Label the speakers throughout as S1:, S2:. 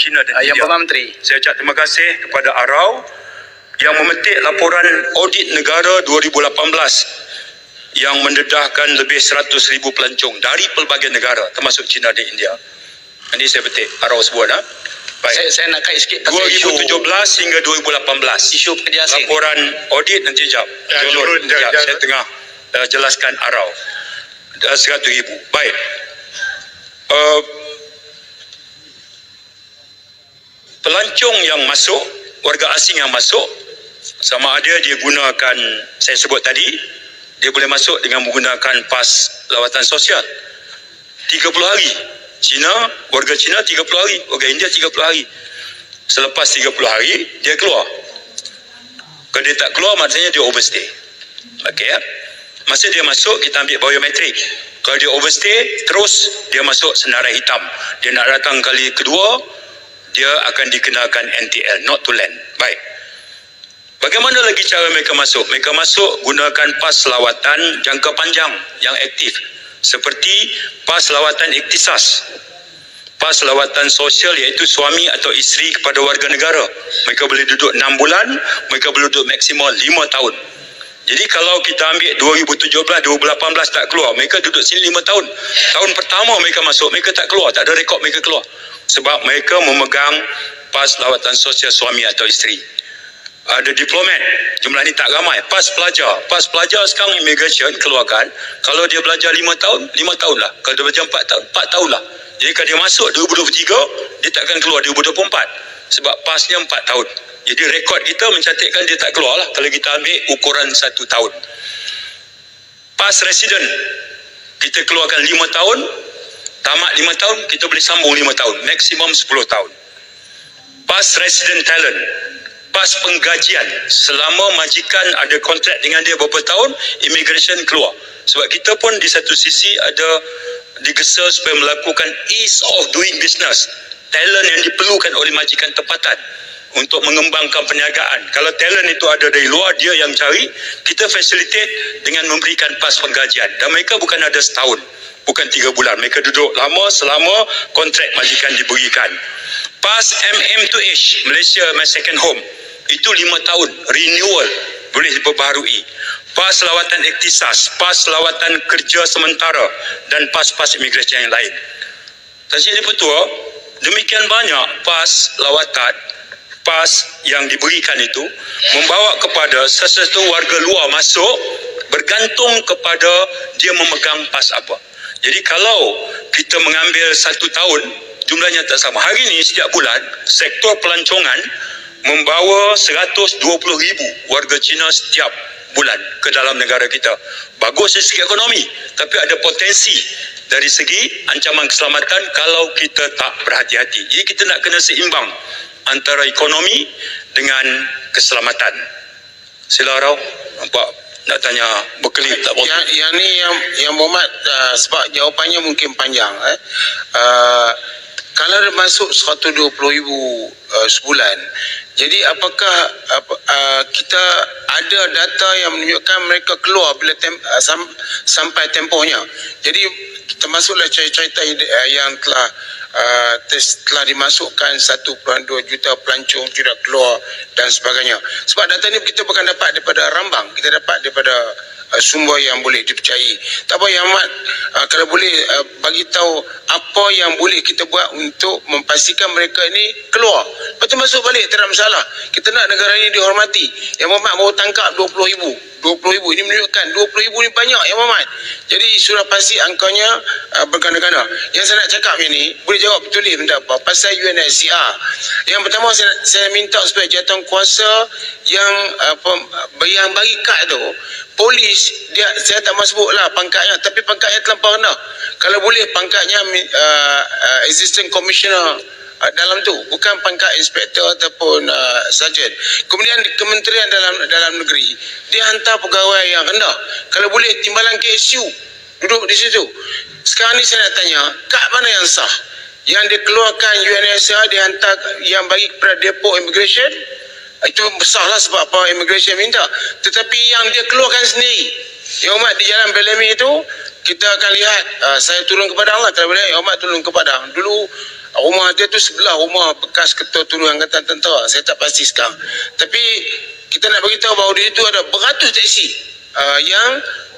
S1: China dan
S2: Yang
S1: India.
S2: Menteri.
S1: Saya ucap terima kasih kepada ARAU yang memetik laporan audit negara 2018 yang mendedahkan lebih 100,000 pelancong dari pelbagai negara termasuk China dan India. Ini saya petik ARAU sebut. Baik.
S2: Saya nak kait sikit pasal
S1: 2017 hingga 2018.
S2: isu pekerja asing.
S1: Laporan audit nanti jap. Saya tengah jelaskan ARAU. 100,000. Baik. Pelancong yang masuk, warga asing yang masuk, sama ada dia gunakan, saya sebut tadi, dia boleh masuk dengan menggunakan pas lawatan sosial 30 hari. Warga Cina 30 hari, warga India 30 hari. Selepas 30 hari dia keluar. Kalau dia tak keluar, maksudnya dia overstay. Okey ya. Masa dia masuk, kita ambil biometrik. Kalau dia overstay, terus dia masuk senarai hitam. Dia nak datang kali kedua, dia akan dikenakan NTL, not to land. Baik. Bagaimana lagi cara mereka masuk? Mereka masuk gunakan pas lawatan jangka panjang yang aktif. Seperti pas lawatan iktisas. Pas lawatan sosial iaitu suami atau isteri kepada warga negara. Mereka boleh duduk 6 bulan, mereka boleh duduk maksimal 5 tahun. Jadi kalau kita ambil 2017, 2018 tak keluar, mereka duduk sini 5 tahun. Tahun pertama mereka masuk, mereka tak keluar, tak ada rekod mereka keluar. Sebab mereka memegang pas lawatan sosial suami atau isteri. Ada diplomat, jumlah ni tak ramai. Pas pelajar sekarang immigration keluarkan, kalau dia belajar 5 tahun, 5 tahun lah. Kalau dia belajar 4 tahun, 4 tahun lah. Jadi kalau dia masuk 2023, dia takkan keluar 2024. Sebab pasnya 4 tahun. Jadi rekod kita mencantikkan dia tak keluar lah kalau kita ambil ukuran 1 tahun. Pas resident, kita keluarkan 5 tahun, tamat 5 tahun, kita boleh sambung 5 tahun. Maksimum 10 tahun. Pas resident talent, pas penggajian, selama majikan ada kontrak dengan dia beberapa tahun, immigration keluar. Sebab kita pun di satu sisi ada digesa supaya melakukan ease of doing business, talent yang diperlukan oleh majikan tempatan untuk mengembangkan perniagaan. Kalau talent itu ada dari luar, dia yang cari, kita facilitate dengan memberikan pas penggajian. Dan mereka bukan ada setahun, bukan 3 bulan, mereka duduk lama selama kontrak majikan diberikan. Pas MM2H, Malaysia My Second Home, itu 5 tahun, renewal, boleh diperbaharui. Pas lawatan iktisas, pas lawatan kerja sementara, dan pas-pas imigresen yang lain. Tasyik Dipertua, demikian banyak pas lawatan, pas yang diberikan itu, membawa kepada sesuatu warga luar masuk, bergantung kepada dia memegang pas apa. Jadi kalau kita mengambil 1 tahun, jumlahnya tak sama. Hari ini setiap bulan, sektor pelancongan membawa 120,000 warga Cina setiap bulan ke dalam negara kita. Bagus dari segi ekonomi, tapi ada potensi dari segi ancaman keselamatan kalau kita tak berhati-hati. Jadi kita nak kena seimbang antara ekonomi dengan keselamatan. Sila Rau, nampak nak tanya berkelip tak apa.
S3: Yang ni yang Muhammad, sebab jawapannya mungkin panjang. Kalau dia masuk 120,000 sebulan, jadi apakah kita ada data yang menunjukkan mereka keluar bila sampai tempohnya? Jadi termasuklah cerita yang telah dimasukkan 1.2 juta pelancong tidak keluar dan sebagainya. Sebab data ni kita bukan dapat daripada rambang, kita dapat daripada sumber yang boleh dipercayai. Tak apa yang Ahmad, kalau boleh bagi tahu apa yang boleh kita buat untuk memastikan mereka ini keluar. Lepas tu masuk balik, tak ada masalah. Kita nak negara ini dihormati. Yang Muhammad baru tangkap 20,000. 20,000 ini menunjukkan 20,000 ini banyak yang Muhammad. Jadi sudah pasti angkanya berganda-ganda. Yang saya nak cakap ini, boleh jawab betul minta apa? Pasal UNHCR. Yang pertama saya minta supaya jawatan kuasa yang bagi kad tu, polis dia, saya tak mahu sebut lah pangkatnya, tapi pangkatnya terlampau rendah. Kalau boleh pangkatnya assistant commissioner dalam tu, bukan pangkat inspektor ataupun sarjan. Kemudian Kementerian dalam negeri dia hantar pegawai yang rendah. Kalau boleh timbalan KSU duduk di situ. Sekarang ni saya nak tanya, kad mana yang sah? Yang dikeluarkan UNHCR dia hantar yang bagi kepada depo immigration, itu besarlah sebab apa immigration minta. Tetapi yang dia keluarkan sendiri, yang Umat di Jalan Belemi itu, kita akan lihat, saya turun ke Padang lah, tak boleh, Umat turun ke Padang. Dulu Rumah dia tu sebelah rumah bekas Ketua Tunu Angkatan Tentera. Saya tak pasti sekarang. Tapi kita nak beritahu bahawa di situ ada beratus teksi yang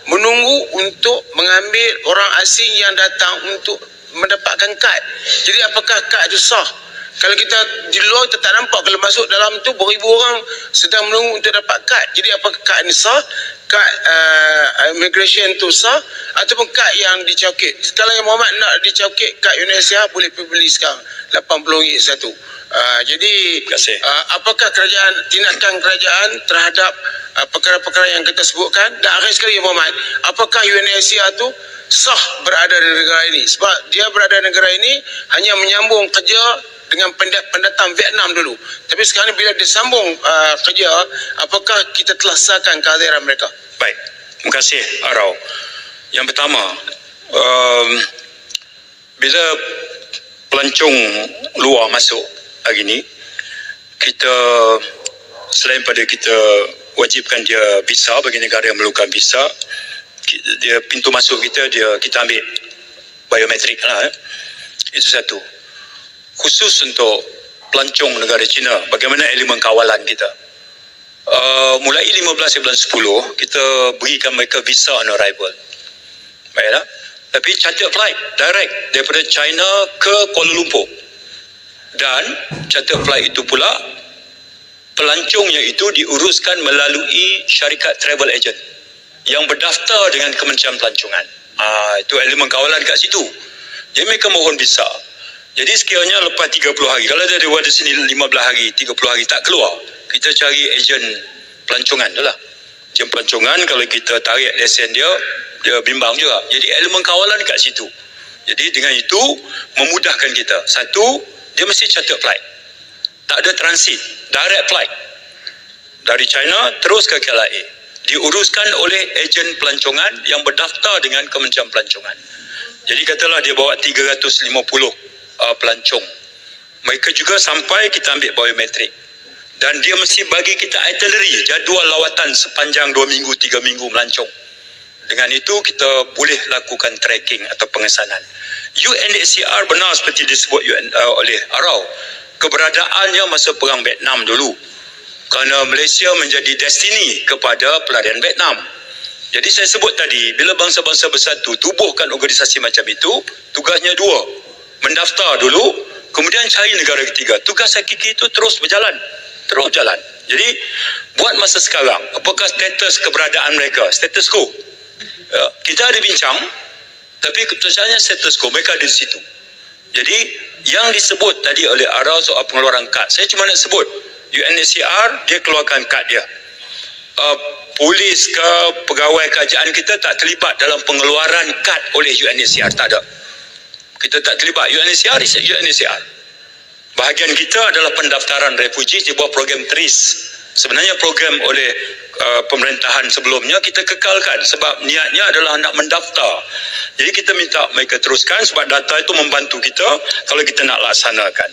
S3: menunggu untuk mengambil orang asing yang datang untuk mendapatkan kad. Jadi apakah kad itu sah? Kalau kita di luar kita tak nampak, kalau masuk dalam tu beribu orang sedang menunggu untuk dapat kad. Jadi apakah kad ini sah? Kad immigration tu sah ataupun kad yang dicakit? Kalau yang Muhammad nak dicakit kad Indonesia, boleh pergi beli sekarang RM80 satu. Jadi
S1: Terima kasih.
S3: apakah tindakan kerajaan terhadap perkara-perkara yang kita sebutkan? Dan akhir sekali Muhammad, apakah UNHCR tu sah berada di negara ini? Sebab dia berada di negara ini hanya menyambung kerja dengan pendatang Vietnam dulu. Tapi sekarang bila disambung kerja, apakah kita telah sahkan kehadiran mereka?
S1: Baik, terima kasih Arau. Yang pertama, bila pelancong luar masuk hari ini, kita selain pada kita wajibkan dia visa bagi negara yang memerlukan visa, dia pintu masuk kita ambil biometrik lah. Itu satu. Khusus untuk pelancong negara China, bagaimana elemen kawalan kita? Mulai 15 bulan 10, kita berikan mereka visa on arrival. Baiklah. Tapi charter flight direct daripada China ke Kuala Lumpur. Dan charter flight itu pula pelancongnya itu diuruskan melalui syarikat travel agent yang berdaftar dengan Kementerian Pelancongan. Itu elemen kawalan kat situ. Jadi mereka mohon visa. Jadi sekiranya lepas 30 hari, kalau dia ada di sini 15 hari, 30 hari tak keluar, kita cari ejen pelancongan tu lah. Ejen pelancongan, kalau kita tarik lesen dia bimbang juga. Jadi elemen kawalan kat situ. Jadi dengan itu memudahkan kita. Satu, dia mesti charter flight. Tak ada transit, direct flight. Dari China terus ke KLIA. Diuruskan oleh ejen pelancongan yang berdaftar dengan Kementerian Pelancongan. Jadi katalah dia bawa 350 pelancong. Mereka juga sampai kita ambil biometrik. Dan dia mesti bagi kita itinerary, jadual lawatan sepanjang 2 minggu, 3 minggu melancong. Dengan itu kita boleh lakukan tracking atau pengesanan. UNHCR benar seperti disebut oleh Arau. Keberadaannya masa perang Vietnam dulu. Kerana Malaysia menjadi destiny kepada pelarian Vietnam. Jadi saya sebut tadi, bila bangsa-bangsa bersatu tubuhkan organisasi macam itu, tugasnya dua. Mendaftar dulu, kemudian cari negara ketiga. Tugas hakiki itu terus berjalan. Terus jalan. Jadi, buat masa sekarang, apakah status keberadaan mereka? Status quo. Ya, kita ada bincang, tapi keputusannya status quo. Mereka ada di situ. Jadi, yang disebut tadi oleh Arau soal pengeluaran kad, saya cuma nak sebut, UNHCR, dia keluarkan kad dia. Polis ke pegawai kerajaan kita tak terlibat dalam pengeluaran kad oleh UNHCR. Tak ada. Kita tak terlibat. UNHCR is UNHCR. Bahagian kita adalah pendaftaran refuji di bawah program TRIS. Sebenarnya program oleh pemerintahan sebelumnya kita kekalkan sebab niatnya adalah nak mendaftar. Jadi kita minta mereka teruskan sebab data itu membantu kita kalau kita nak laksanakan.